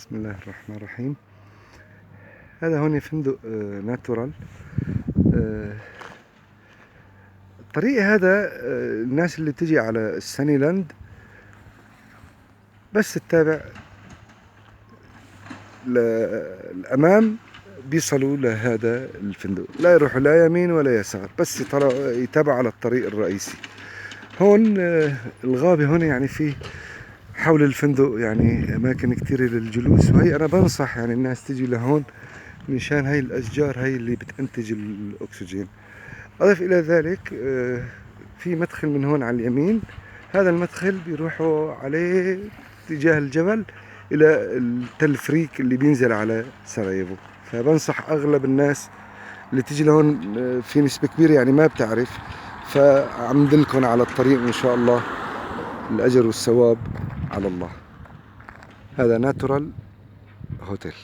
بسم الله الرحمن الرحيم. هذا هون فندق ناتورال. الطريق هذا الناس اللي تجي على الساني لاند بس تتابع للأمام بيصلوا لهذا الفندق، لا يروحوا لا يمين ولا يسار، بس يتابعوا على الطريق الرئيسي. هون الغابة هون يعني في حول الفندق يعني أماكن كتيرة للجلوس، وهي أنا بنصح يعني الناس تجي لهون مشان هاي الأشجار هاي اللي بتنتج الأكسجين. أضف إلى ذلك في مدخل من هون على اليمين، هذا المدخل بيروحوا عليه اتجاه الجبل إلى التل فريك اللي بينزل على سراييفو. فبنصح أغلب الناس اللي تيجي لهون في نسبة كبيرة يعني ما بتعرف، فعم دلكم على الطريق إن شاء الله. الأجر والثواب على الله. هذا ناتورال هوتيل.